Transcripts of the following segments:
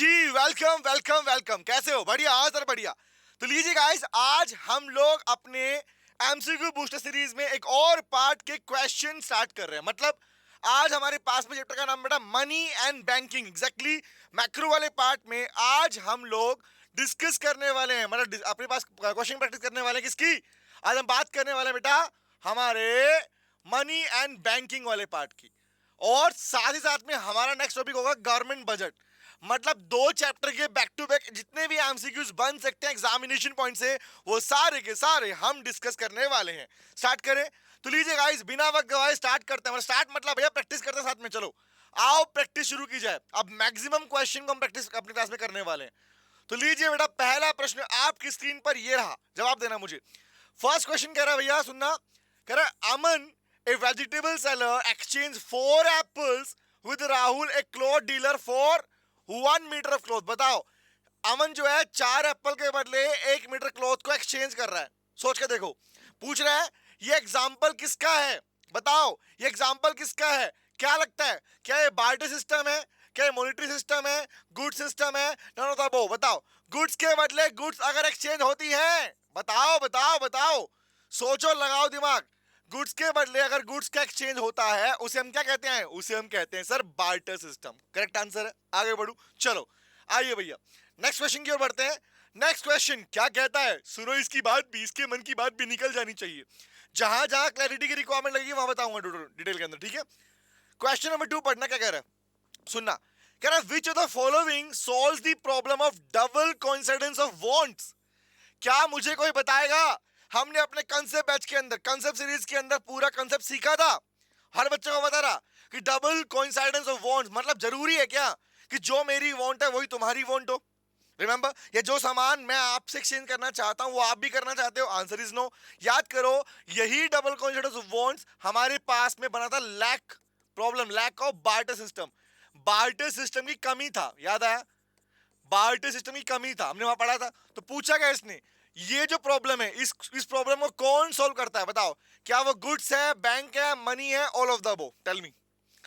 जी welcome welcome welcome. कैसे हो? बढ़िया? हाँ सर बढ़िया। तो लीजिए गाइस, आज हम लोग अपने एमसीक्यू बूस्टर सीरीज में एक और पार्ट के क्वेश्चन स्टार्ट कर रहे हैं। मतलब आज हमारे पास में चैप्टर का नाम बेटा money and banking. Exactly macro वाले पार्ट में आज हम लोग डिस्कस करने वाले हैं, मतलब अपने पास क्वेश्चन प्रैक्टिस करने वाले हैं। किसकी? आज हम बात करने वाले हैं बेटा हमारे मनी एंड बैंकिंग वाले पार्ट की। और साथ ही साथ में हमारा नेक्स्ट टॉपिक होगा गवर्नमेंट बजट। मतलब दो चैप्टर के बैक टू बैक जितने भी एमसीक्यूज बन सकते हैं एग्जामिनेशन पॉइंट से, वो सारे के सारे हम डिस्कस करने वाले हैं। स्टार्ट करें? तो लीजिए गाइस, बिना वक्त गवाए स्टार्ट करते हैं। स्टार्ट मतलब भैया प्रैक्टिस करते हैं साथ में। चलो आओ प्रैक्टिस शुरू की जाए। अब मैक्सिमम क्वेश्चन को हम प्रैक्टिस अपनी क्लास में करने वाले हैं। तो लीजिए बेटा, पहला प्रश्न आपकी स्क्रीन पर ये रहा, जवाब देना मुझे। फर्स्ट क्वेश्चन कह रहा है भैया, सुनना। कह रहा है अमन a vegetable seller exchanged 4 apples with Rahul a cloth dealer for 1 metre of cloth। बताओ, अमन जो है 4 एप्पल के बदले 1 मीटर क्लॉथ को एक्सचेंज कर रहा है। सोच के देखो। पूछ रहा है ये एग्जाम्पल किसका है? बताओ ये एग्जाम्पल किसका है? क्या लगता है? क्या ये बार्टर सिस्टम है? क्या ये मॉनिटरी सिस्टम है? गुड सिस्टम है? None of the above. बताओ, गुड्स के बदले गुड्स अगर एक्सचेंज होती है, बताओ बताओ बताओ, सोचो, लगाओ दिमाग। गुड्स के बदले अगर गुड्स का एक्सचेंज होता है उसे हम क्या कहते हैं? उसे हम कहते हैं sir barter system. Correct answer है। आगे बढ़ू, चलो आइए भैया नेक्स्ट क्वेश्चन की ओर बढ़ते हैं। नेक्स्ट क्वेश्चन क्या कहता है? सुनो, इसकी बात भी, इसके मन की बात भी निकल जानी चाहिए। जहां जहां क्लैरिटी की रिक्वायरमेंट लगेगी वहां बताऊंगा डिटेल के अंदर, ठीक है? क्वेश्चन नंबर 2 पढ़ना। क्या कह रहा है? सुनना। कह रहा है which of the following solves the problem of double coincidence of wants. क्या मुझे कोई बताएगा? हमने अपने कंसेप्ट बैच के अंदर, कंसेप्ट सीरीज के अंदर पूरा कंसेप्ट सीखा था। हर बच्चे को बता रहा कि डबल कोइंसाइडेंस ऑफ वांट्स मतलब जरूरी है क्या कि जो मेरी वांट है वही तुम्हारी वांट हो? रिमेंबर, ये जो सामान मैं आपसे एक्सचेंज करना चाहता हूं वो आप भी करना चाहते हो? Answer is no. याद करो, यही डबल कोइंसाइडेंस ऑफ वांट्स हमारे पास में बना था lack problem, lack of barter system. Barter system की कमी था, याद आया? बार्टर सिस्टम की कमी था, हमने वहां पढ़ा था। तो पूछा गया इसने, ये जो प्रॉब्लम है इस प्रॉब्लम को कौन सॉल्व करता है? बताओ, क्या वो गुड्स है, बैंक है, मनी है, all of the above? Tell me.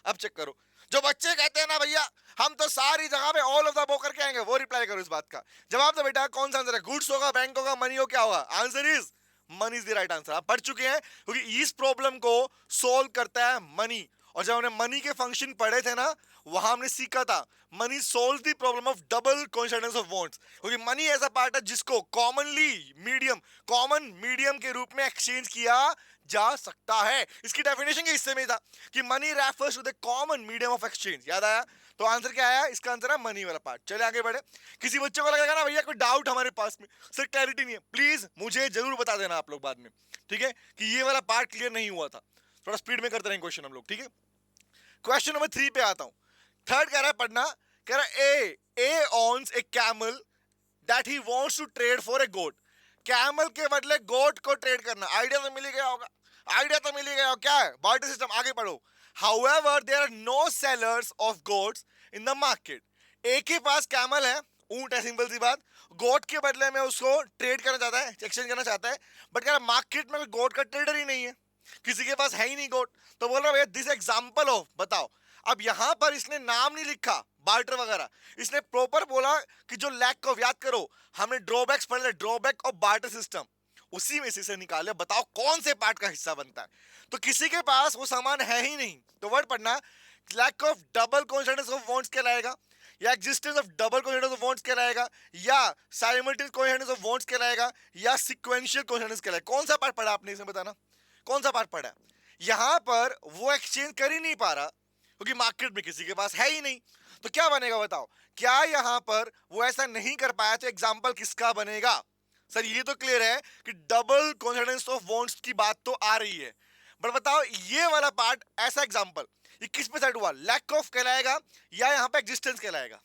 अब चेक करो। जो बच्चे कहते हैं ना भैया हम तो सारी जगह पे ऑल ऑफ द अबव करके आएंगे, वो रिप्लाई करो इस बात का। जवाब दो बेटा, कौन सा आंसर है? गुड्स होगा, बैंक होगा, मनी हो, क्या होगा? Answer is money is the right answer. आप पढ़ चुके हैं क्योंकि इस प्रॉब्लम को सोल्व करता है मनी। और जब हमने मनी के फंक्शन पढ़े थे ना, वहां हमने सीखा था money solve the problem of double coincidence of wants. क्योंकि मनी ऐसा पार्ट है जिसको कॉमन मीडियम के रूप में एक्सचेंज किया जा सकता है। इसकी डेफिनेशन के हिस्से में था कि money refers to the common medium of exchange. याद आया? तो आंसर क्या आया? इसका आंसर है मनी वाला पार्ट। चले आगे बढ़े। किसी बच्चे को लगेगा ना भैया कोई डाउट हमारे पास में, सर क्लैरिटी नहीं है, प्लीज मुझे जरूर बता देना आप लोग बाद में, ठीक है? कि ये वाला पार्ट क्लियर नहीं हुआ था। थोड़ा स्पीड में करते रहेंगे क्वेश्चन हम लोग, ठीक है? क्वेश्चन नंबर 3 पे आता हूं। थर्ड कह रहा है पढ़ना। कह रहा है a once a camel that he wants to trade for a goat. Camel के बदले गोट को ट्रेड करना। आइडिया तो मिल ही गया होगा, आइडिया तो मिल ही गया होगा। क्या है? Barter system. आगे पढ़ो। However there are no sellers of goats in the market. एक के पास कैमल है, ऊंट है, सिंपल सी बात। गोट के बदले में उसको ट्रेड करना चाहता है, एक्सचेंज करना चाहता है, बट क्या मार्केट में गोट का ट्रेडर ही नहीं है, किसी के पास है ही नहीं गोट। तो बोल रहा भैया दिस एग्जांपल ऑफ, बताओ। अब यहां पर इसने नाम नहीं लिखा बार्टर वगैरह, इसने प्रॉपर बोला कि जो लैक ऑफ, याद करो हमने ड्रॉबैक्स पढ़े, ड्रॉबैक ऑफ बार्टर सिस्टम, उसी में से निकाले। बताओ कौन से पार्ट का हिस्सा बनता है? तो किसी के पास वो सामान है ही नहीं, तो वर्ड पढ़ना lack of double coincidence of wants कहलाएगा, या existence of double coincidence of wants कहलाएगा, या साइमल्टेनियस कोइंसिडेंस ऑफ वांट्स कहलाएगा, या सीक्वेंशियल कोइंसिडेंस कहलाएगा। कौन सा पार्ट पढ़ा आपने, इसमें बताना कौन सा पार्ट पढ़ा है? यहां पर वो एक्सचेंज कर ही नहीं पा रहा क्योंकि मार्केट में किसी के पास है ही नहीं। तो क्या बनेगा बताओ? क्या यहां पर वो ऐसा नहीं कर पाया तो एग्जांपल किसका बनेगा? सर ये तो क्लियर है कि डबल कोइंसिडेंस ऑफ वांट्स की बात तो आ रही है, बट बताओ ये वाला पार्ट, ऐसा एग्जांपल ये किस पे सेट हुआ? लैक ऑफ कहलाएगा या यहां पे एग्जिस्टेंस कहलाएगा?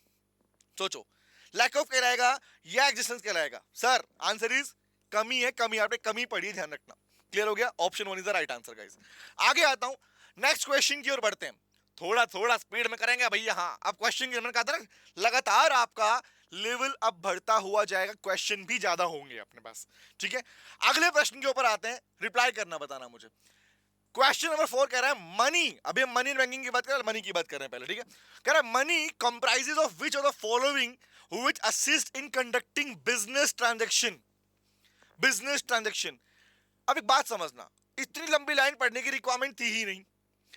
सोचो, लैक ऑफ कहलाएगा या एग्जिस्टेंस कहलाएगा? सर आंसर इज कमी है, कमी। आपने कमी पढ़ी, ध्यान रखना। क्लियर हो गया? Option 1 is the right answer guys. आगे आता हूं, नेक्स्ट क्वेश्चन की ओर बढ़ते हैं। थोड़ा थोड़ा स्पीड में करेंगे भैया। हाँ, अब क्वेश्चन की, मैंने कहा था ना, लगातार आपका लेवल अब बढ़ता हुआ जाएगा, क्वेश्चन भी ज्यादा होंगे अपने पास, ठीक है? अगले प्रश्न के ऊपर आते हैं, रिप्लाई करना, बताना मुझे। क्वेश्चन नंबर 4 कह रहा है मनी, अभी हम मनी बैंकिंग की बात कर रहे हैं, मनी की बात कर रहे हैं पहले, ठीक है। कह रहा है money comprises of which of the following which assist in conducting business transaction. Business transaction, अब एक बात समझना, इतनी लंबी लाइन पढ़ने की रिक्वायरमेंट थी ही नहीं,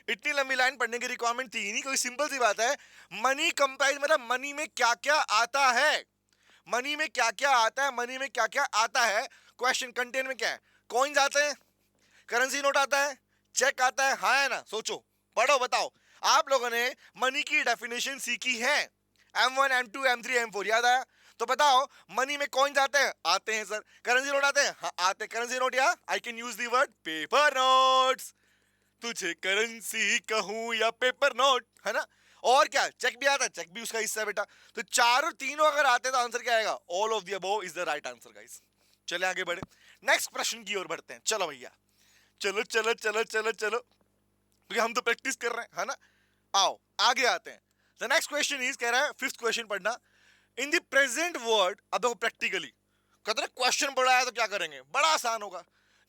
इतनी लंबी लाइन पढ़ने की रिक्वायरमेंट थी ही नहीं, कोई सिंपल सी बात है। मनी कंप्राइज मतलब मनी में क्या क्या आता है, मनी में क्या क्या आता है, मनी में क्या क्या आता है। क्वेश्चन कंटेन में क्या है, कॉइन्स आते हैं, करेंसी नोट आता है, चेक आता है, हाँ है ना, सोचो, पढ़ो, बताओ। आप लोगों ने मनी की डेफिनेशन सीखी है, M1 M2 M3 M4, याद आया? तो बताओ, मनी में कॉइन्स आते हैं, आते हैं सर। करेंसी नोट आते हैं, हाँ आते हैं। करेंसी नोट, या आई can use the word paper notes, तुझे करेंसी कहूं या पेपर नोट, है ना। और क्या, चेक भी आता है, चेक भी उसका हिस्सा है बेटा। तो चारों तीनों अगर आते हैं तो आंसर क्या आएगा, all of the above is the right answer guys. चले आगे बढ़े, नेक्स्ट प्रश्न की ओर बढ़ते हैं। चलो भैया, चलो चलो चलो चलो चलो, क्योंकि हम तो प्रैक्टिस कर रहे हैं, है ना। आओ आगे आते हैं। द नेक्स्ट क्वेश्चन इज, कह रहा है फिफ्थ क्वेश्चन पढ़ना। इन द प्रेजेंट वर्ड, अब देखो प्रैक्टिकली, कहते हैं क्वेश्चन बड़ा है तो क्या करेंगे, बड़ा आसान होगा।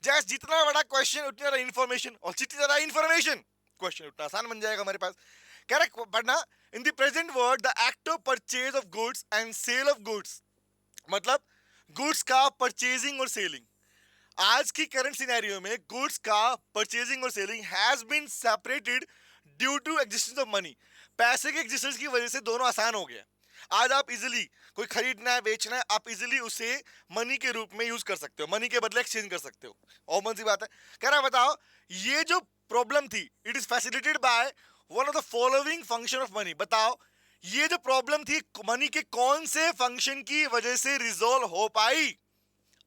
जैसे जितना बड़ा क्वेश्चन उतनी ज्यादा इंफॉर्मेशन, और जितनी ज्यादा इंफॉर्मेशन क्वेश्चन उतना आसान बन जाएगा हमारे पास। करेक्ट पढ़ना। In the present word the act of purchase of goods and sale of goods, मतलब गुड्स का परचेजिंग और सेलिंग। आज की करंट सिनेरियो में गुड्स का परचेजिंग और selling has been separated due to existence of money. पैसे के एग्जिस्टेंस की वजह से दोनों आसान हो गया। आज आप इजीली कोई खरीदना है, बेचना है, आप इजीली उसे मनी के रूप में यूज कर सकते हो, मनी के बदले एक्सचेंज कर सकते हो। और कौन सी बात है, कह रहा है बताओ, ये जो प्रॉब्लम थी, it is facilitated by one of the following function of money. बताओ, ये जो प्रॉब्लम थी मनी के कौन से फंक्शन की वजह से रिजोल्व हो पाई।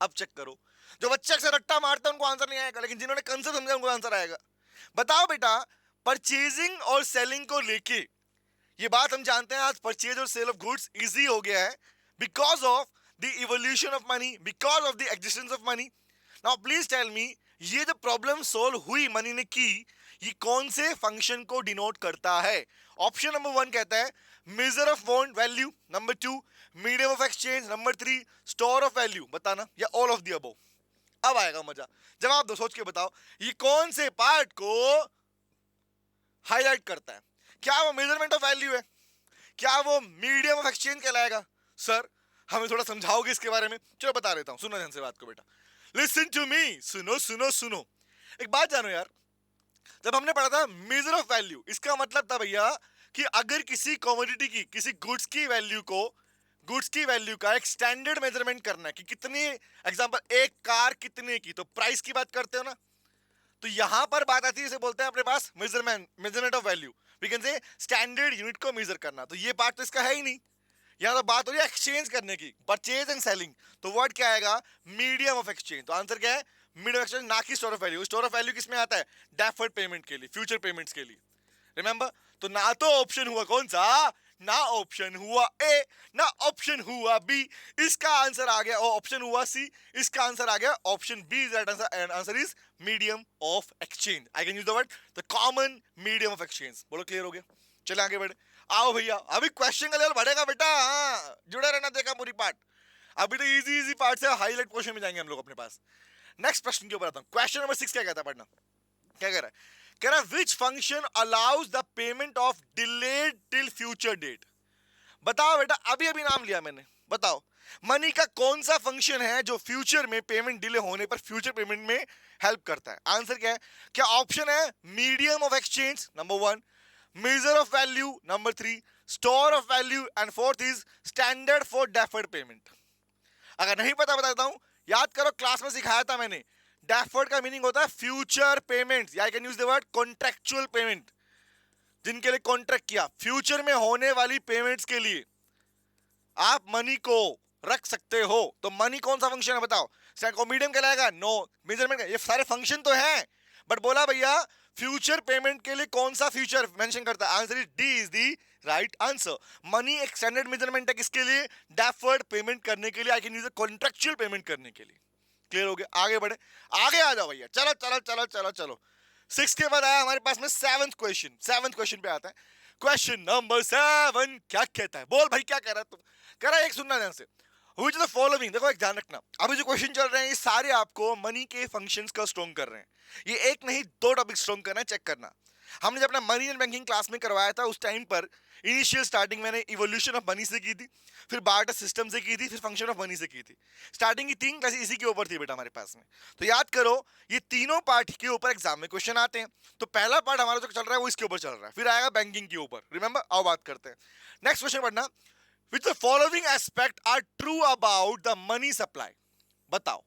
अब चेक करो, जो बच्चे अक्सर रट्टा मारते हैं उनको आंसर नहीं आएगा, लेकिन जिन्होंने कंसेप्ट समझा उनको आंसर आएगा। बताओ बेटा, परचेजिंग और सेलिंग को लेके ये बात हम जानते हैं, आज परचेज और सेल ऑफ गुड्स इजी हो गया है because of the evolution of money, because of the existence of money. Now please tell me, ये जो प्रॉब्लम सोल्व हुई मनी ने की, ये कौन से फंक्शन को डिनोट करता है। ऑप्शन नंबर 1 कहता है measure of bond value, number 2 medium of exchange, number 3 store of value. बताना, या ऑल ऑफ द अबव। अब आएगा मजा, जवाब दो, सोच के बताओ, ये कौन से पार्ट को हाईलाइट करता है। क्या वो मेजरमेंट ऑफ वैल्यू है, क्या वो मीडियम ऑफ एक्सचेंज कहलाएगा। सर हमें थोड़ा समझाओगे इसके बारे में। चलो बता देता हूं, सुनो ध्यान से बात को बेटा, लिसन टू मी, सुनो सुनो सुनो। एक बात जानो यार, जब हमने पढ़ा था मेजर ऑफ वैल्यू, इसका मतलब था भैया कि अगर किसी कमोडिटी की, किसी गुड्स की वैल्यू को, गुड्स की वैल्यू का एक स्टैंडर्ड मेजरमेंट करना है कि कितनी, एग्जांपल एक कार कितने की, तो प्राइस की बात करते हो ना। तो यहां पर बात आती है, इसे बोलते हैं अपने पास measurement of value, we can say standard unit को मेजर करना। तो ये पार्ट तो इसका है ही नहीं। यहां तो बात हो रही है एक्सचेंज करने की, परचेज एंड सेलिंग। तो वर्ड क्या आएगा, मीडियम ऑफ एक्सचेंज। तो आंसर क्या है, मीडियम ऑफ एक्सचेंज, ना कि store of value. Store of value किसमें आता है, डेफर्ड पेमेंट के लिए, फ्यूचर पेमेंट्स के लिए, रिमेंबर। तो ना तो ऑप्शन हुआ कौन सा, ना ऑप्शन हुआ ए, ना ऑप्शन हुआ बी, इसका आंसर आ गया, और ऑप्शन हुआ सी, इसका आंसर आ गया option B. Right answer, and answer is medium of exchange. I can use the word the common medium of exchange. बोलो क्लियर हो गया। चले आगे बढ़े, आओ भैया, अभी क्वेश्चन का लेवल बढ़ेगा बेटा, हाँ जुड़े रहना, देखा पूरी पार्ट। अभी तो इजी इजी पार्ट से हाईलाइट क्वेश्चन में जाएंगे हम लोग अपने पास। नेक्स्ट प्रश्न के ऊपर आता हूं। क्वेश्चन नंबर 6 क्या कहता है, पढ़ना क्या कह रहा है, कह रहा है which function allows the payment of delayed till future date. बताओ बेटा, अभी अभी नाम लिया मैंने, बताओ मनी का कौन सा फंक्शन है जो फ्यूचर में पेमेंट डिले होने पर फ्यूचर पेमेंट में हेल्प करता है। आंसर क्या है, क्या ऑप्शन है medium of exchange number 1, measure of value number 3, store of value, and fourth is standard for deferred payment. अगर नहीं पता बताता हूं, याद करो क्लास में सिखाया था मैंने, डेफर्ड का मीनिंग होता है फ्यूचर पेमेंट, या आई can use the word contractual payment, जिनके लिए कॉन्ट्रैक्ट किया, फ्यूचर में होने वाली पेमेंट्स के लिए आप मनी को रख सकते हो। तो मनी कौन सा फंक्शन है बताओ, मीडियम कहलाएगा, नो, मेजरमेंट, ये सारे फंक्शन तो हैं, बट बोला भैया फ्यूचर पेमेंट के लिए कौन सा फ्यूचर मेंशन करता है। Answer is D is the right answer. Money एक स्टैंडर्ड मेजरमेंट है किसके लिए, डेफर्ड पेमेंट करने के लिए, आई कैन यूज कॉन्ट्रेक्चुअल पेमेंट करने के लिए। क्लियर हो गया, आगे बढ़े, आगे आ जाओ भैया, चलो चलो चलो चलो चलो। 6 के बाद आया हमारे पास में 7th क्वेश्चन। 7th क्वेश्चन पे आता है, क्वेश्चन नंबर 7 क्या कहता है, बोल भाई क्या कह रहा है तुम। कह रहा है, एक सुनना ध्यान से, व्हिच द फॉलोइंग, देखो एक ध्यान रखना, अभी जो क्वेश्चन चल रहे हैं ये सारे आपको मनी के फंक्शंस का स्ट्रॉन्ग कर रहे हैं, ये एक नहीं दो टॉपिक स्ट्रॉन्ग करना है, चेक करना। हमने जब अपना मनी एंड बैंकिंग क्लास में करवाया था उस टाइम पर इनिशियल स्टार्टिंग मैंने इवोल्यूशन ऑफ मनी से की थी, फिर बार्टर सिस्टम से की थी, फिर फंक्शन ऑफ मनी से की थी। स्टार्टिंग की 3 क्लासेस इसी के ऊपर थी बेटा हमारे पास में। तो याद करो ये तीनों पार्ट के ऊपर एग्जाम में क्वेश्चन आते हैं। तो पहला पार्ट हमारा जो चल रहा है वो इसके ऊपर चल रहा है, फिर आएगा बैंकिंग के ऊपर, रिमेंबर। आओ बात करते हैं, नेक्स्ट क्वेश्चन पढ़ना। Which the following aspect are true about the money supply? बताओ,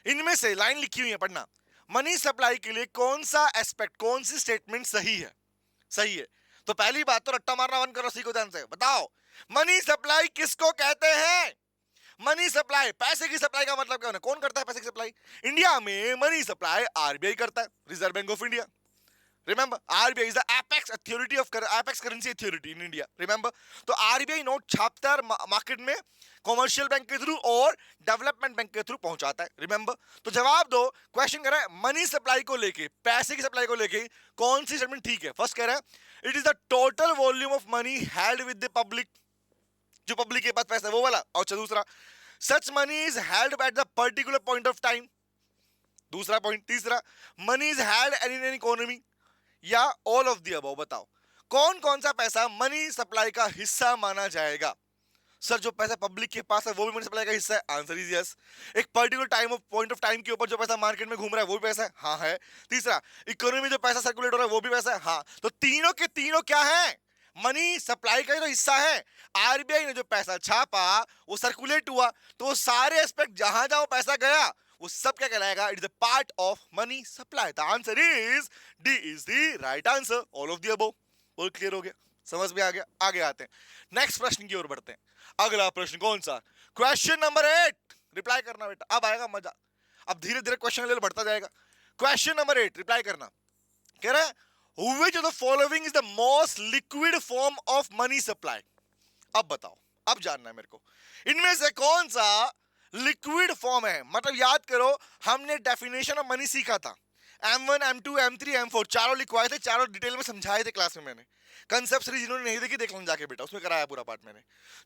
इनमें से लाइन लिखी हुई है, पढ़ना। मनी सप्लाई के लिए कौन सा एस्पेक्ट, कौन सी स्टेटमेंट सही है? सही है तो पहली बात तो रट्टा मारना बंद करो, सीखो ध्यान से। बताओ मनी सप्लाई किसको कहते हैं? मनी सप्लाई, पैसे की सप्लाई का मतलब क्या है? कौन करता है पैसे की सप्लाई? इंडिया में मनी सप्लाई आरबीआई करता है, reserve bank of India. Remember, RBI is the apex authority of apex currency authority in India. Remember, तो RBI नोट छापता है मार्केट में, कॉमर्शियल बैंक के थ्रू और डेवलपमेंट बैंक के थ्रू पहुंचाता है। रिमेंबर, तो जवाब दो, क्वेश्चन कह रहा है मनी सप्लाई को लेके, पैसे की सप्लाई को लेके कौन सी स्टेटमेंट ठीक है? फर्स्ट कह रहा है it is the total volume of money held with the public, जो पब्लिक के पास पैसा है वो वाला। और दूसरा, such money is held at the particular point of time, दूसरा पॉइंट। तीसरा, money is held in an economy, या ऑल ऑफ दी अबव। बताओ कौन कौन सा पैसा मनी सप्लाई का हिस्सा माना जाएगा? सर जो पैसा पब्लिक के पास है वो भी मनी सप्लाई का हिस्सा है, आंसर इज यस। एक particular time of point of time के ऊपर जो पैसा मार्केट में घूम रहा है वो भी पैसा है, हाँ है। तीसरा, इकोनॉमी में जो पैसा सर्कुलेट हो रहा है वो भी पैसा है, हाँ। तो तीनों के तीनों क्या है? मनी सप्लाई का जो हिस्सा है। आरबीआई ने जो पैसा छापा वो सर्कुलेट हुआ, तो वो सारे एस्पेक्ट जहां जहां पैसा गया वो सब क्या कहलाएगा? It is a part of money supply. The answer is D is the right answer, all of the above. बोल क्लियर हो गया, समझ में आ गया? आगे आते हैं, नेक्स्ट प्रश्न की ओर बढ़ते हैं। अगला प्रश्न कौन सा? क्वेश्चन नंबर 8, रिप्लाई करना बेटा, अब आएगा मजा। अब धीरे धीरे क्वेश्चन लेवल बढ़ता जाएगा। क्वेश्चन नंबर 8, रिप्लाई करना। कह रहा है which of the following is the most liquid form of money supply? अब बताओ, अब जानना है मेरे को, इनमें से कौन सा लिक्विड फॉर्म है? मतलब याद करो हमने डेफिनेशन ऑफ मनी सीखा था, M1, M2, M3, M4 चारों लिखवाए थे, चारों डिटेल में समझाए थे क्लास में मैंने। कंसेप्ट सीरीज जिन्होंने नहीं देखी देख लो जाके बेटा, उसमें कराया पूरा पार्ट मैंने।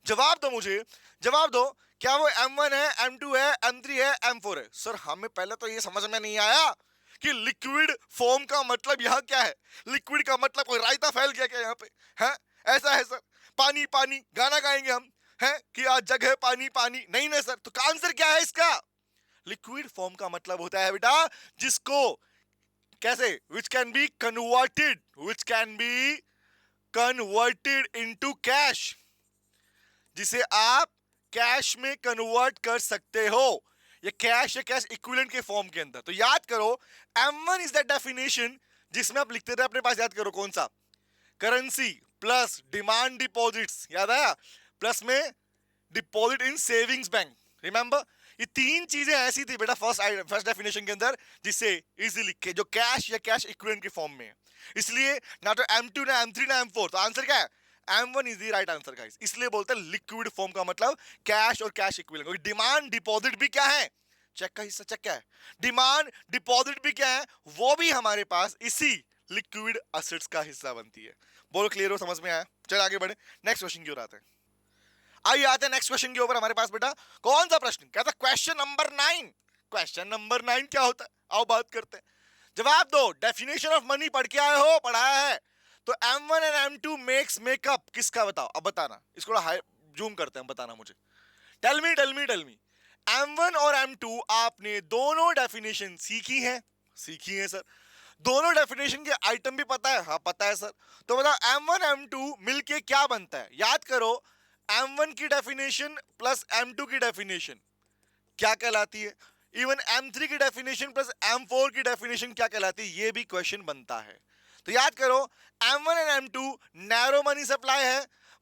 जवाब दो मुझे, जवाब दो, क्या वो M1 है, M2 है, M3 है, M4 है? सर हमें पहले तो ये समझ में नहीं आया कि लिक्विड फॉर्म का मतलब यहाँ क्या है। लिक्विड का मतलब कोई रायता फैल गया क्या यहाँ पे? है ऐसा है सर? पानी पानी गाना गाएंगे हम है कि आज जग है पानी पानी? नहीं ना सर। तो आंसर क्या है इसका? लिक्विड फॉर्म का मतलब होता है बेटा जिसको कैसे, which can be converted into cash, जिसे आप कैश में कन्वर्ट कर सकते हो, ये कैश या कैश इक्विवेलेंट के फॉर्म के अंदर। तो याद करो M1 इज द डेफिनेशन जिसमें आप लिखते थे अपने पास, याद करो कौन सा? करेंसी प्लस डिमांड डिपॉजिट्स, याद आया? प्लस में deposit in savings bank, remember? ये तीन चीजें ऐसी थी बेटा फर्स्ट डेफिनेशन के अंदर जिससे इजीली लिखे जो कैश या कैश इक्विवेलेंट के फॉर्म में है। इसलिए ना तो M2 ना M3 ना M4, तो आंसर क्या है? M1 is the right answer guys. इसलिए बोलते हैं लिक्विड फॉर्म का मतलब कैश और कैश इक्विवेलेंट। डिमांड डिपॉजिट भी क्या है? चेक का हिस्सा। चेक क्या है? डिमांड डिपॉजिट भी क्या है? वो भी हमारे पास इसी लिक्विड एसेट्स का हिस्सा बनती है। बोलो क्लियर हो, समझ में आया? चल आगे बढ़े, नेक्स्ट क्वेश्चन की ओर आते हैं। आइए आते हैं नेक्स्ट क्वेश्चन के ऊपर। हमारे पास बेटा कौन सा प्रश्न? कहता क्वेश्चन नंबर 9। क्वेश्चन नंबर 9 क्या होता है? आओ बात करते हैं, जवाब दो। डेफिनेशन ऑफ मनी पढ़ के आए हो, पढ़ाया है? तो M1 and M2 makes makeup किसका? बताओ, अब बताना, इसको जूम करते हैं, बताना मुझे। टेल मी M1 और M2 आपने दोनों डेफिनेशन सीखी है? सीखी है सर। दोनों डेफिनेशन के आइटम भी पता है? हाँ पता है सर। तो बताओ M1 M2 मिलके क्या बनता है? याद करो M1 की डेफिनेशन प्लस M2 की डेफिनेशन क्या कहलाती है? इवन M3 की डेफिनेशन प्लस M4 की डेफिनेशन क्या कहलाती है? ये भी क्वेश्चन बनता है। तो याद करो M1 and M2 narrow money supply है,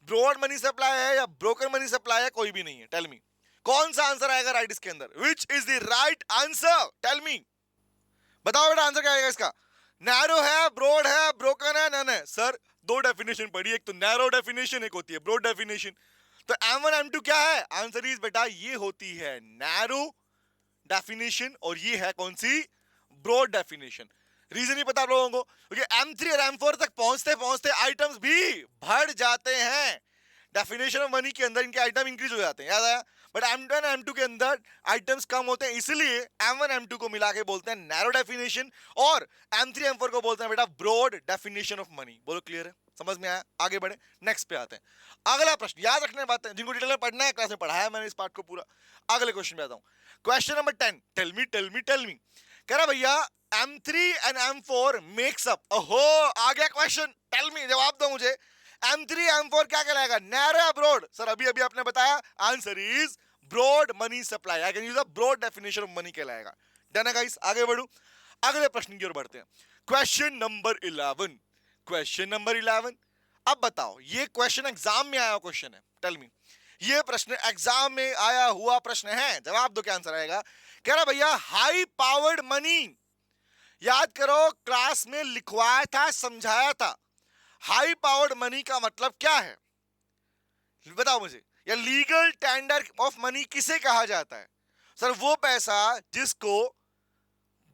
ब्रॉड मनी सप्लाई है, या ब्रोकन मनी सप्लाई है? कोई भी नहीं है। टेल मी कौन सा आंसर आएगा राइट इसके अंदर? Which is the right answer? Tell me, बताओ बेटा आंसर क्या आएगा इसका? नैरो है, ब्रॉड है, ब्रोकन है, नन है? सर दो डेफिनेशन पढ़ी, एक तो नैरो डेफिनेशन, एक होती है ब्रॉड डेफिनेशन। तो M1 M2 क्या है? आंसर इज बेटा ये होती है नैरो डेफिनेशन और ये है कौन सी? Broad definition. रीजन ही पता आप लोगों को, क्योंकि M3 और M4 तक पहुंचते पहुंचते आइटम्स भी बढ़ जाते हैं। डेफिनेशन ऑफ मनी के अंदर इनके आइटम इंक्रीज हो जाते हैं, याद आया? बट M1 M2 के अंदर आइटम्स कम होते हैं, इसलिए M1 M2 को मिला के बोलते हैं नैरो डेफिनेशन, और M3 M4 को बोलते हैं बेटा ब्रॉड डेफिनेशन ऑफ मनी। बोलो क्लियर है, समझ में आया? आगे बढ़े, नेक्स्ट पे आते हैं। अगला प्रश्न याद रखने बात है, जिनको डिटेल में पढ़ना है क्लास में पढ़ाया मैंने इस पार्ट को पूरा। अगले क्वेश्चन पे आता हूं, क्वेश्चन नंबर 10। टेल मी कह रहा भैया M3 and M4 makes up, ओहो आ गया क्वेश्चन, टेल मी जवाब दो मुझे, M3 M4 क्या कहलाएगा, नैरो या ब्रॉड? सर अभी अभी आपने बताया answer is broad money supply, I can use the broad definition of money कहलाएगा। डन है गाइस, आगे बढ़ू, अगले प्रश्न की ओर बढ़ते हैं। Question number 11, question number 11। अब बताओ, ये क्वेश्चन एग्जाम में आया क्वेश्चन है, टेल मी, ये प्रश्न एग्जाम में आया हुआ प्रश्न है, जवाब दो क्या आंसर आएगा। कह रहा भैया हाई पावर्ड मनी, याद करो क्लास में लिखवाया था, समझाया था, हाई पावर्ड मनी का मतलब क्या है बताओ मुझे, या लीगल टेंडर ऑफ मनी किसे कहा जाता है? सर वो पैसा जिसको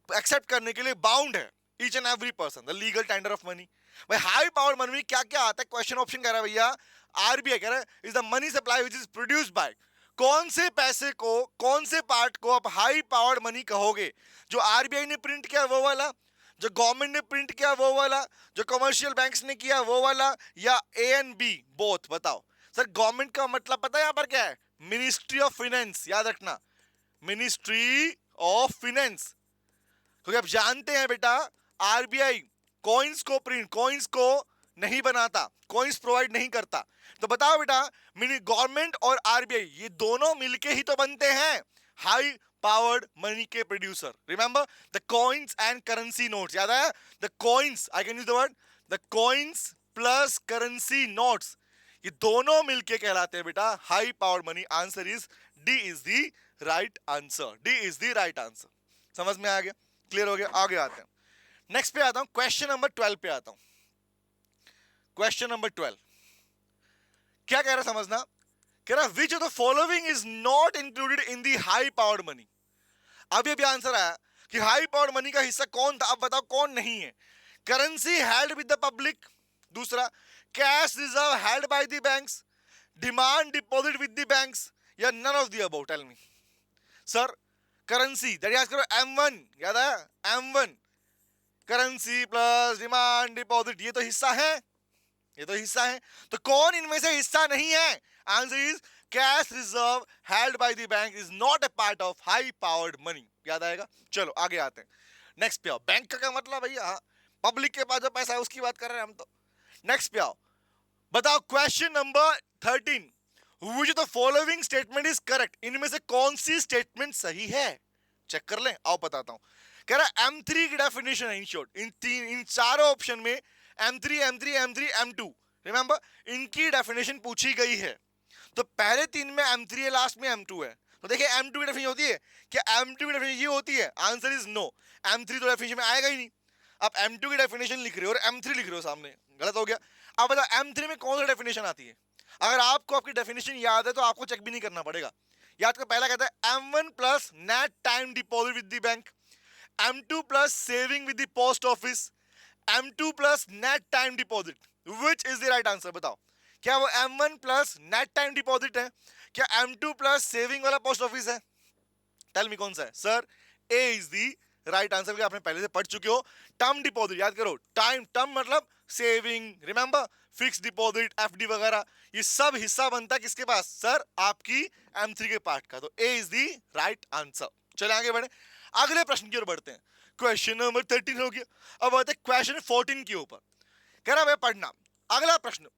एक्सेप्ट करने के लिए बाउंड है each and every person, the legal tender of money. भाई हाई पावर मनी में क्या क्या आता है? क्वेश्चन ऑप्शन कह रहा है भैया, आरबीआई कह रहा है is the money supply which is produced by, कौन से पैसे को, कौन से पार्ट को आप हाई पावर्ड मनी कहोगे? जो आरबीआई ने प्रिंट किया वो वाला, जो गवर्नमेंट ने प्रिंट किया वो वाला, जो कमर्शियल बैंक्स ने किया वो वाला, या ए एंड बी बोथ? बताओ सर। गवर्नमेंट का मतलब पता है यहाँ पर क्या है? मिनिस्ट्री ऑफ फाइनेंस, याद रखना, मिनिस्ट्री ऑफ फाइनेंस, क्योंकि आप जानते हैं बेटा आरबीआई कॉइंस को प्रिंट, कॉइंस को नहीं बनाता, कॉइंस प्रोवाइड नहीं करता। तो बताओ बेटा, गवर्नमेंट और आरबीआई ये दोनों मिलके ही तो बनते हैं हाई पावर्ड मनी के producer. Remember the coins and currency notes, याद आया? The coins, I can use the word, the coins plus currency notes, ये दोनों मिलके कहलाते हैं बेटा high powered money. Answer is D is the right answer, D is the right answer. समझ में आ गया, क्लियर हो गया? आगे आते हैं, नेक्स्ट पे आता हूं, क्वेश्चन नंबर 12 पे आता हूं। क्वेश्चन नंबर 12 क्या कह रहा है समझना, कह रहा which of the following is not included in the high powered money. अभी अभी आंसर आया कि हाई पावर्ड मनी का हिस्सा कौन था, अब बताओ कौन नहीं है? Currency held with the public, दूसरा cash reserve held by the banks, demand deposit with the banks, या none of the above? Tell me sir. Currency that याद करो, M1 याद आया, M1 currency plus demand deposit, ये तो हिस्सा है, ये तो हिस्सा है, तो कौन इनमें से हिस्सा नहीं है? Answer is cash reserve held by the bank is not a part of high powered money, याद आएगा? चलो आगे आते हैं, नेक्स्ट पे आओ। बैंक का क्या मतलब भैया, पब्लिक के पास जो पैसा है उसकी बात कर रहे हैं हम तो। नेक्स्ट पे आओ, बताओ question number 13, which of the following statement is correct, इनमें से कौन सी स्टेटमेंट सही है? चेक कर लें, आओ बताता हूं। कह रहा है M3 की डेफिनेशन है, इन शॉर्ट इन चारों ऑप्शन में M3 M3 M3 M2, remember इनकी डेफिनेशन पूछी गई है। तो पहले तीन में M3 है, लास्ट में M2 है। तो देखिए M2 की डेफिनेशन होती है क्या? M2 की डेफिनेशन ये होती है? आंसर इज नो, M3 तो डेफिनेशन में आएगा ही नहीं। आप M2 की डेफिनेशन लिख रहे हो और M3 लिख रहे हो सामने, गलत हो गया। अब बताओ M3 में कौन सा डेफिनेशन आती है? अगर आपको आपकी डेफिनेशन याद है तो आपको चेक भी नहीं करना पड़ेगा। याद कर, पहला कहता है M1 plus net time deposit with the bank, M2 plus saving with the post office, M2 plus net time deposit, which is the right answer? बताओ, क्या वो M1 plus net time deposit है? क्या M2 प्लस सेविंग वाला post office है? Tell me कौन सा है? Sir A is the right answer, क्योंकि आपने पहले से पढ़ चुके हो। टर्म डिपॉजिट याद करो, टाइम टर्म मतलब saving, remember fix deposit, FD वगैरह, ये सब हिस्सा बनता है किसके पास? सर आपकी M3 के पार्ट का। तो ए इज द राइट आंसर। चले आगे बढ़े, अगले प्रश्न की ओर बढ़ते हैं। क्वेश्चन नंबर 13 हो गया, अब आते हैं क्वेश्चन 14 के ऊपर। कह रहा है पढ़ना, अगला प्रश्न,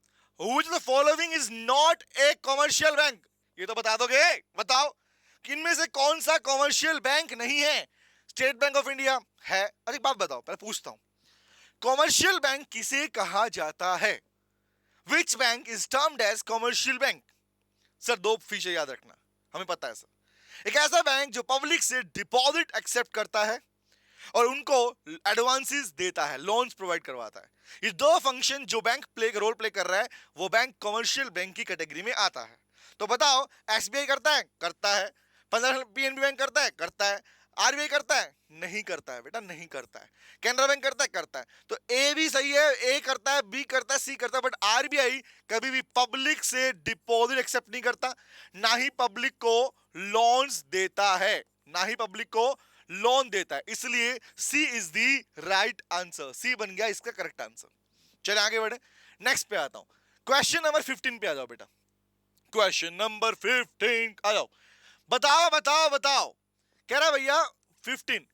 which of the following is not a commercial bank? ये तो बता दोगे, बताओ कि इनमें से कौन सा कमर्शियल बैंक नहीं है? स्टेट बैंक ऑफ इंडिया है। अरे बात बताओ, पहले पूछता हूं, कमर्शियल बैंक किसे कहा जाता है? Which bank is termed as commercial bank? Sir दो फीचर याद रखना, हमें पता है सर। एक ऐसा बैंक जो पब्लिक से डिपॉजिट एक्सेप्ट करता है और उनको एडवांसेस देता है, लोन्स प्रोवाइड करवाता है। ये दो फंक्शन जो बैंक रोल प्ले कर रहा है, वो बैंक कमर्शियल बैंक की कैटेगरी में आता है। तो बताओ, एसबीआई करता है? करता है। पंजाब पीएनबी बैंक करता है? करता है। आरबीआई करता है? नहीं करता है बेटा, नहीं करता है। कैनरा बैंक करता है? करता है। तो ए भी सही है, ए करता है, बी करता है, सी करता है, बट आरबीआई कभी भी पब्लिक से डिपॉजिट एक्सेप्ट नहीं करता, ना ही पब्लिक को लोन्स देता है, ना ही पब्लिक को लोन देता है। इसलिए सी इज दी राइट आंसर, सी बन गया इसका करेक्ट आंसर। चले आगे बढ़े, नेक्स्ट पे आता हूं। क्वेश्चन नंबर 15 पे आ जाओ बेटा। क्वेश्चन नंबर 15 आ जाओ। बताओ बताओ बताओ, कह रहा भैया 15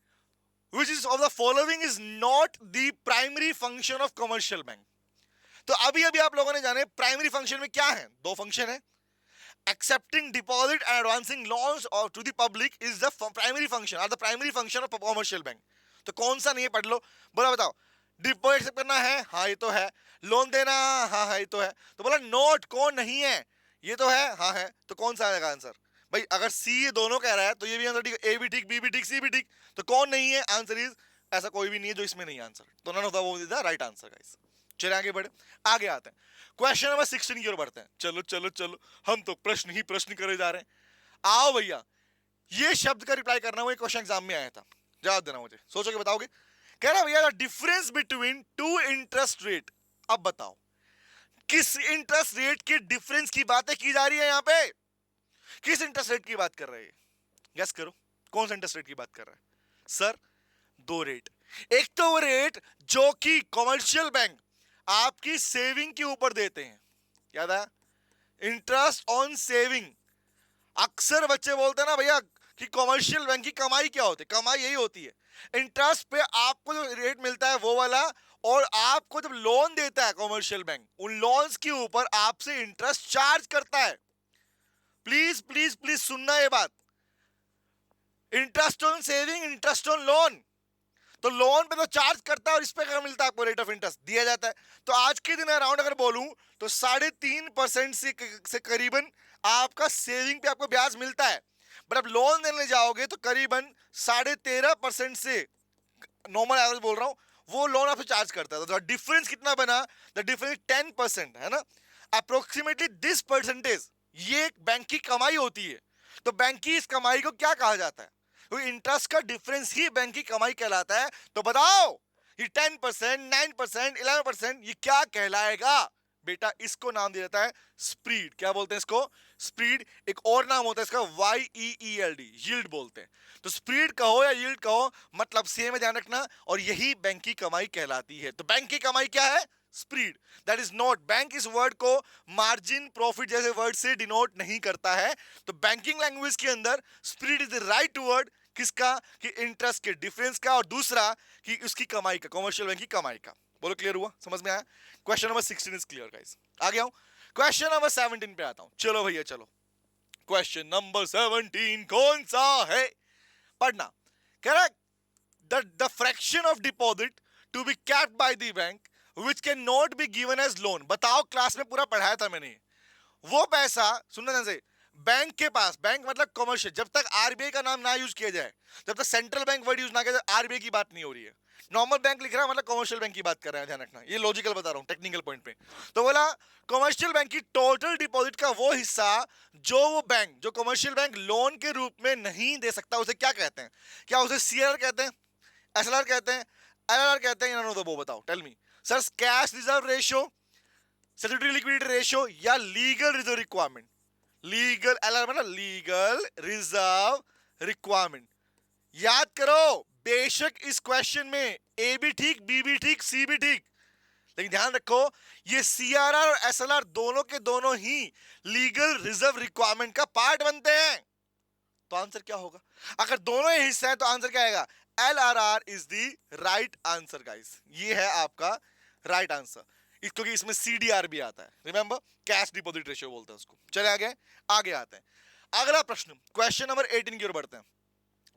which is of the following is not the primary function of commercial bank। तो अभी अभी आप लोगों ने जाने प्राइमरी फंक्शन में क्या है, दो फंक्शन है, accepting deposit and advancing loans or to the public is the primary function or the primary function of commercial bank। तो कौन सा नहीं है, पढ़ लो, बोला बताओ। डिपॉजिट एक्सेप्ट करना है, हाँ ये तो है। लोन देना, हाँ हाँ ये तो है। तो बोला नोट कौन नहीं है, ये तो है, हाँ है। तो कौन सा आएगा आंसर भाई? अगर सी ये दोनों कह रहा है तो ये भी आंसर ठीक है, ए भी ठीक, बी भी ठीक, सी भी ठीक। तो कौन नहीं है? आंसर इज, ऐसा कोई भी नहीं है जो इसमें नहीं आंसर। तो नन ऑफ द वो is the right answer guys. चले आगे बढ़े, आगे आते हैं क्वेश्चन नंबर 16 की ओर बढ़ते हैं। चलो चलो चलो, हम तो प्रश्न ही प्रश्न करे जा रहे हैं। आओ भैया, ये शब्द का रिप्लाई करना, वो एक क्वेश्चन एग्जाम में आया था, जवाब देना मुझे, सोचो के बताओगे। कह रहा भैया difference between two interest rate. अब बताओ किस इंटरेस्ट रेट के डिफरेंस की बातें की जा रही है यहां पे? किस इंटरेस्ट रेट की बात कर रहे हैं? गेस करो कौन सा इंटरेस्ट रेट की बात कर रहा है सर? दो रेट। एक तो वो रेट जो कि कमर्शियल बैंक आपकी सेविंग के ऊपर देते हैं, याद है, इंटरेस्ट ऑन सेविंग। अक्सर बच्चे बोलते हैं ना भैया कि कमर्शियल बैंक की कमाई क्या होती है? कमाई यही होती है, इंटरेस्ट पे आपको जो रेट मिलता है वो वाला, और आपको जब लोन देता है कमर्शियल बैंक, उन लोन्स के ऊपर आपसे इंटरेस्ट चार्ज करता है। प्लीज प्लीज प्लीज सुनना ये बात, interest on saving, interest on loan. तो लोन पे तो चार्ज करता है और इस पे क्या मिलता है आपको? रेट ऑफ इंटरेस्ट दिया जाता है। तो आज के दिन अराउंड अगर बोलूं तो 3.5% से करीबन आपका सेविंग पे आपको ब्याज मिलता है, बट अब लोन देने जाओगे तो करीबन 13.5% से, नॉर्मल एवरेज बोल रहा हूं, वो लोन आपसे चार्ज करता है। तो डिफरेंस कितना बना? द डिफरेंस 10% है ना, अप्रोक्सीमेटली दिस परसेंटेज ये बैंक की कमाई होती है। तो बैंक की इस कमाई को क्या कहा जाता है? इंटरेस्ट का डिफरेंस ही बैंक की कमाई कहलाता है। तो बताओ ये 10%, 9%, 11% ये क्या कहलाएगा बेटा? इसको नाम दिया जाता है स्प्रीड। क्या बोलते हैं इसको? स्प्रीड। एक और नाम होता है इसका YEELD, यील्ड बोलते हैं। तो स्प्रीड कहो या यील्ड कहो, मतलब सेम है, ध्यान रखना। और यही बैंक की कमाई कहलाती है। तो बैंक की कमाई क्या है? Spread. That is not, bank इस वर्ड को मार्जिन, प्रॉफिट जैसे वर्ड से डिनोट नहीं करता है। तो बैंकिंग लैंग्वेज के अंदर spread is the right word. किसका? कि इंटरेस्ट के डिफरेंस का, और दूसरा कि उसकी कमाई का, कमर्शियल बैंक की कमाई का। बोलो क्लियर हुआ, समझ में आया? Question number 16 is clear guys. आ गया हूं क्वेश्चन नंबर 17 पे आता हूं। चलो भैया चलो, क्वेश्चन नंबर 17 कौन सा है? पढ़ना। कह रहा the fraction of deposit to be kept by the bank which can not be given as loan। बताओ, क्लास में पूरा पढ़ाया था मैंने। वो पैसा, सुनना ध्यान से, बैंक के पास, बैंक मतलब कमर्शियल, जब तक आरबीआई का नाम ना यूज किया जाए, जब तक सेंट्रल बैंक वर्ड यूज ना किया जाए, आरबीआई की बात नहीं हो रही है। नॉर्मल बैंक लिख रहा है मतलब कमर्शियल बैंक की बात कर रहे हैं, ध्यान रखना। ये लॉजिकल बता रहा हूं टेक्निकल पॉइंट पे। तो बोला कमर्शियल बैंक की टोटल डिपॉजिट का वो हिस्सा जो वो बैंक, जो कमर्शियल बैंक लोन के रूप में नहीं दे सकता, उसे क्या कहते हैं? क्या उसे सीआरआर कहते हैं, एसएलआर कहते हैं, एलआरआर कहते हैं, या वो बताओ, tell me sir. Cash reserve ratio, statutory liquidity ratio, या legal reserve requirement? Legal, LR मतलब लीगल रिजर्व रिक्वायरमेंट। याद करो, बेशक इस क्वेश्चन में ए भी ठीक, बी भी ठीक, सी भी ठीक, लेकिन ध्यान रखो ये सीआरआर और एसएलआर दोनों के दोनों ही लीगल रिजर्व रिक्वायरमेंट का पार्ट बनते हैं। तो आंसर क्या होगा? अगर दोनों ही हिस्सा है तो आंसर क्या आएगा? LRR is the right answer guys. ये है आपका राइट आंसर, क्योंकि इसमें CDR भी आता है, रिमेंबर, कैश डिपॉजिट रेशियो बोलते हैं उसको। चले आगे, आगे आते हैं। अगला प्रश्न, क्वेश्चन नंबर 18 की ओर बढ़ते हैं।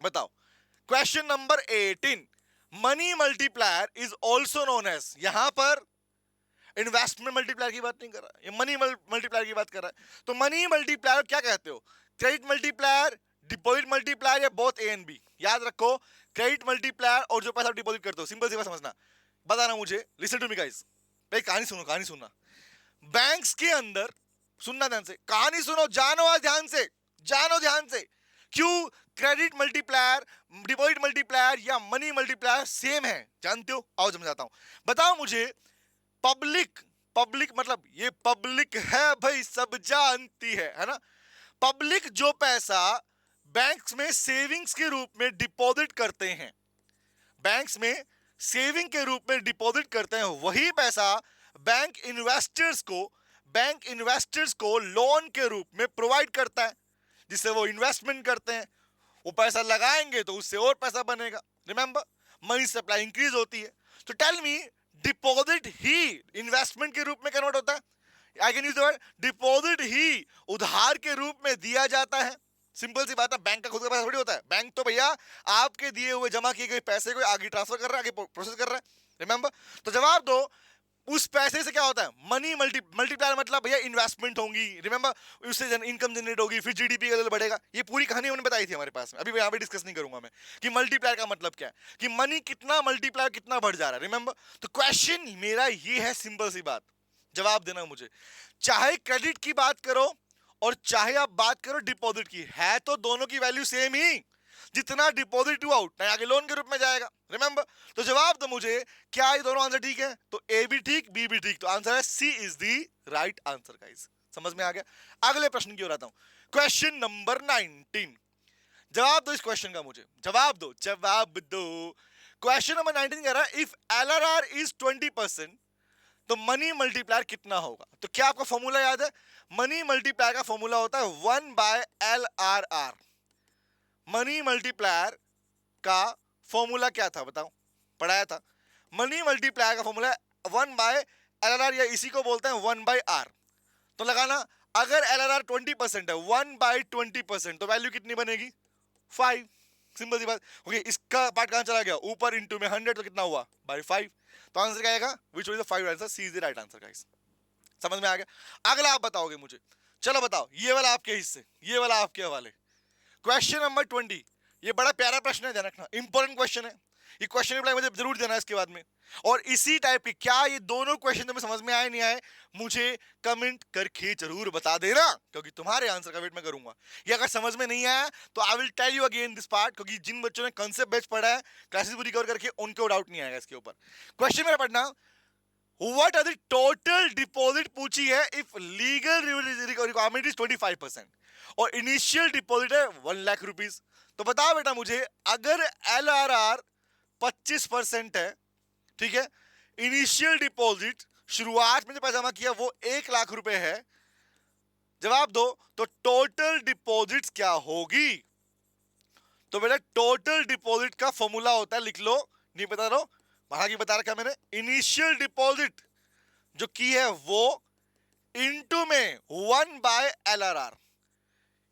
बताओ, question number 18, money multiplier is also known as, यहां पर इन्वेस्टमेंट मल्टीप्लायर की बात नहीं कर रहा है, ये मनी मल्टीप्लायर की बात कर रहा है। तो मनी मल्टीप्लायर क्या कहते हो? क्रेडिट मल्टीप्लायर, डिपॉजिट मल्टीप्लायर, या बोथ ए एंड बी? याद रखो, क्रेडिट मल्टीप्लायर और जो पैसा डिपॉजिट करते हो, सिंपल सी बात समझना, बताना मुझे। लिसन टू मी गाइस, भाई कहानी सुनो, कहानी सुनना। बैंक्स के अंदर, सुनना ध्यान से, कहानी सुनो, जानो आज ध्यान से, जानो ध्यान से। क्यों? क्रेडिट मल्टीप्लायर, डिपॉजिट मल्टीप्लायर या मनी मल्टीप्लायर सेम है? जानते हो? आओ समझाता हूं। बताओ मुझे, पब्लिक मतलब ये पब्लिक है भाई, सब जानती है ना। पब्लिक जो पैसा बैंक्स में सेविंग्स के रूप में डिपॉजिट करते हैं, बैंक्स में सेविंग के रूप में डिपॉजिट करते हैं, वही पैसा बैंक इन्वेस्टर्स को लोन के रूप में प्रोवाइड करता है, जिससे वो इन्वेस्टमेंट करते हैं। वो पैसा लगाएंगे तो उससे और पैसा बनेगा। रिमेंबर, मनी सप्लाई इंक्रीज होती है। तो टेल मी, डिपॉजिट ही इन्वेस्टमेंट के रूप में कन्वर्ट होता है? I can use the word deposit ही उधार के रूप में दिया जाता है। सिंपल सी बात है, बैंक का खुद का पैसा थोड़ी होता है। बैंक तो भैया आपके दिए हुए जमा किए गए पैसे को आगे ट्रांसफर कर रहा है, आगे प्रोसेस कर रहा है। रिमेंबर, तो जवाब दो, उस पैसे से क्या होता है? मनी मल्टीप्लायर मतलब भैया इन्वेस्टमेंट होंगी। रिमेंबर, उससे इनकम जनरेट होगी, फिर जीडीपी का लेवल बढ़ेगा। ये पूरी कहानी उन्होंने बताई थी हमारे पास में, अभी यहाँ पे डिस्कस नहीं करूंगा मैं कि मल्टीप्लायर का मतलब क्या है, कि मनी कितना मल्टीप्लायर कितना बढ़ जा रहा है। रिमेंबर, तो क्वेश्चन मेरा ये है, सिंपल सी बात, जवाब देना मुझे। चाहे क्रेडिट की बात करो और चाहे आप बात करो डिपॉजिट की, है तो दोनों की वैल्यू सेम ही। जितना डिपॉजिट हुआ उतना आगे लोन के रूप में जाएगा। रिमेंबर, तो जवाब दो मुझे, क्या ये दोनों आंसर ठीक है? तो ए भी ठीक, बी भी ठीक, तो आंसर है C is the right answer guys. समझ में आ गया? अगले प्रश्न की ओर आता हूं, क्वेश्चन नंबर 19। जवाब दो इस क्वेश्चन का मुझे, जवाब दो। क्वेश्चन नंबर 19 कह रहा है, इफ LRR इज 20% तो मनी मल्टीप्लायर कितना होगा? तो क्या आपका फॉर्मूला याद है? मनी मल्टीप्लायर का फॉर्मूला होता है 1/LRR। मनी मल्टीप्लायर का फॉर्मूला क्या था बताओ? पढ़ाया था। मनी मल्टीप्लायर का फॉर्मूला 1/LRR, या इसी को बोलते हैं 1/R। तो लगाना, अगर LRR 20% है, 1/20%, तो वैल्यू कितनी बनेगी? 5। सिंपल सी बात। ओके, इसका पार्ट कहां चला गया? ऊपर इंटू में 100, तो कितना हुआ? बाय 5। तो आंसर क्या आएगा? Which is the 5 answer? C is the right answer guys. समझ में आ गया? अगला आप बताओगे मुझे। चलो बताओ, ये वाला आपके हिस्से, ये वाला आपके हवाले। क्वेश्चन नंबर 20, ये बड़ा प्यारा प्रश्न है, ध्यान रखना, इंपॉर्टेंट क्वेश्चन है। ये क्वेश्चन रिप्लाई मुझे जरूर देना है इसके बाद में। और इसी टाइप के, क्या ये दोनों क्वेश्चन तुम्हें समझ में आए नहीं आए, मुझे कमेंट करके जरूर बता देना, क्योंकि तुम्हारे आंसर का वेट मैं करूंगा। ये अगर समझ में नहीं आया तो I will tell you again this part, क्योंकि जिन बच्चों ने कंसेप्ट बेच पढ़ा है, क्लासेस पूरी कवर करके, उनको डाउट नहीं आएगा इसके ऊपर। क्वेश्चन मेरा पढ़ना, what are the total deposit पूछी है इफ लीगल रिक्वायरमेंट इज 25% और इनिशियल डिपॉजिट है 1 लाख रुपीज। तो बताओ बेटा मुझे, अगर LRR 25% है, ठीक है, इनिशियल डिपॉजिट शुरुआत में जो पैसा जमा किया वो 1 लाख रुपए है, जवाब दो, तो टोटल डिपॉजिट क्या होगी? तो बेटा टोटल डिपॉजिट का फॉर्मूला होता है, लिख लो, नहीं बता रहा हूं, बाकी बता रखा मैंने, इनिशियल डिपॉजिट जो की है वो इनटू में 1/LRR।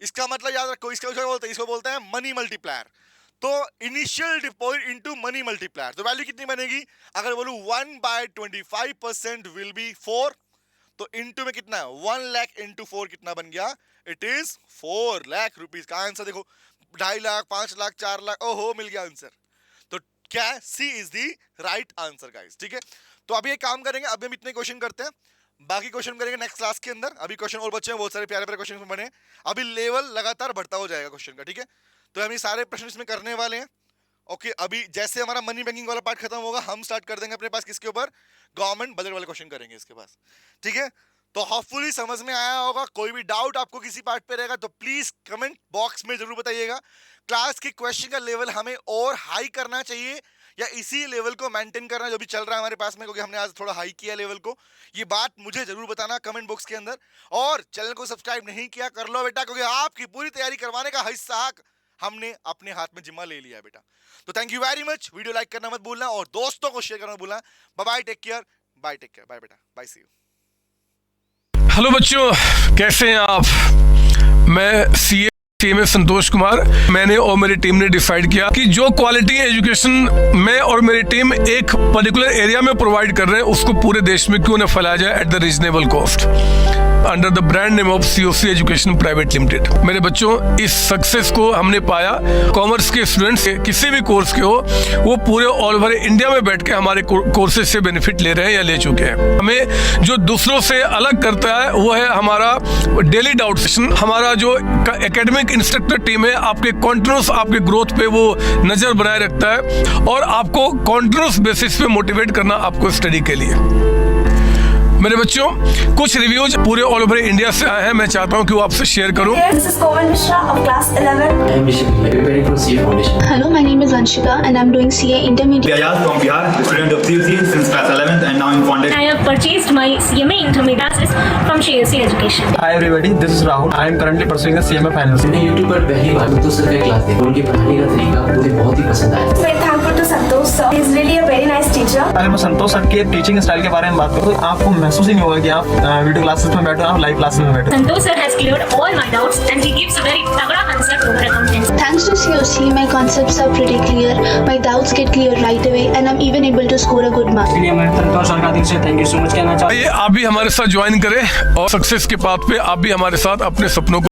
इसका मतलब याद रखो, इसको बोलते हैं मनी मल्टीप्लायर। तो initial deposit into money multiplier, तो वैल्यू कितनी बनेगी? अगर बोलूं 1/25% विल बी 4, तो इनटू में कितना है? 1 लाख इंटू 4 कितना बन गया? इट इज 4 लाख रुपीज का आंसर। देखो 2.5 लाख, 5 लाख, 4 लाख, ओहो मिल गया आंसर। तो क्या है? C is the right answer guys. ठीक है, तो अभी एक काम करेंगे, अभी हम इतने क्वेश्चन करते हैं, बाकी क्वेश्चन करेंगे नेक्स्ट क्लास के अंदर। अभी क्वेश्चन और बच्चे हैं, बहुत सारे प्यारे प्यारे क्वेश्चन बने, अभी लेवल लगातार बढ़ता हो जाएगा क्वेश्चन का। ठीक है, तो हम ये सारे प्रश्न इसमें करने वाले हैं। ओके, अभी जैसे हमारा मनी बैंकिंग वाला पार्ट खत्म होगा, हम स्टार्ट कर देंगे अपने पास किसके ऊपर? गवर्नमेंट बजट वाले क्वेश्चन करेंगे इसके पास। ठीक है, तो होपफुली समझ में आया होगा। कोई भी डाउट आपको किसी पार्ट पे रहेगा तो प्लीज कमेंट बॉक्स में जरूर बताइएगा। क्लास के क्वेश्चन का लेवल हमें और हाई करना चाहिए या इसी लेवल को मेंटेन करना जो भी चल रहा है हमारे पास में, क्योंकि हमने आज थोड़ा हाई किया लेवल को। ये बात मुझे जरूर बताना कमेंट बॉक्स के अंदर। और चैनल को सब्सक्राइब नहीं किया, कर लो बेटा, क्योंकि आपकी पूरी तैयारी करवाने का हिस्सा हमने अपने हाथ में जिम्मा ले लिया बेटा। तो thank you very much. Video like करना मत भूलना और दोस्तों को शेयर करना मत भूलना। Bye bye, take care, bye, take care, bye बेटा, बाय, सी यू। हेलो बच्चों, कैसे हैं आप? मैं CA टीम में संतोष कुमार। मैंने और मेरी टीम ने डिसाइड किया कि जो क्वालिटी एजुकेशन मैं और मेरी टीम एक पर्टिकुलर एरिया में प्रोवाइड कर रहे हैं, उसको पूरे देश में क्यों न फैलाया जाए at the reasonable cost. Under the brand name of COC education private limited. मेरे बच्चों, इस सक्सेस को हमने पाया कॉमर्स के स्टूडेंट्स किसी भी कोर्स के हो, वो पूरे ऑल ओवर इंडिया में बैठ के हमारे कोर्सेज से बेनिफिट ले रहे हैं या ले चुके हैं। हमें जो दूसरों से अलग करता है वो है हमारा डेली डाउट सेशन। हमारा जो एकेडमिक इंस्ट्रक्टर टीम है आपके कॉन्टिन्यूस आपके ग्रोथ पे वो नजर बनाए रखता है और आपको कॉन्टिन्यूस बेसिस पे मोटिवेट करना आपको स्टडी के लिए। मेरे बच्चों, कुछ रिव्यूज पूरे ऑल ओवर इंडिया से आए हैं, मैं चाहता हूं कि वो आपसे शेयर करूं। This is Komal Mishra of class 11. I am Vishal, preparing for CA Foundation. Hello, my name is Anshika and I'm doing CA Intermediate. Ayaz from Bihar, student of CUC since class 11th and now in founded. I have purchased my CMA intermediate classes from COC Education. Hi everybody, this is Rahul. I am currently pursuing the CMA finals. मैंने YouTube पर पहली बार संतोष sir का class देखा, उनके पढ़ाने का तरीका मुझे बहुत ही पसंद आया। Very thankful to Santosh sir. He is really a very nice teacher. अगर मैं संतोष सर के टीचिंग स्टाइल के बारे में बात करूँ तो आपको महसूस ही नहीं होगा कि आप वीडियो क्लासेस में बैठे हो, आप लाइव क्लासेस में बैठे हो। Santosh sir has cleared all my doubts and he gives a very tagda answer to our accountancy. Thanks to COC, my concepts are pretty clear, my doubts get clear right away and I'm even able to score a good mark. इसलिए मैं संतोष sir का दिल से thank you so much कहना चाहता हूँ। आइए आप भी हमारे साथ ज्वाइन करें और सक्सेस के पाथ पे आप भी हमारे साथ अपने सपनों को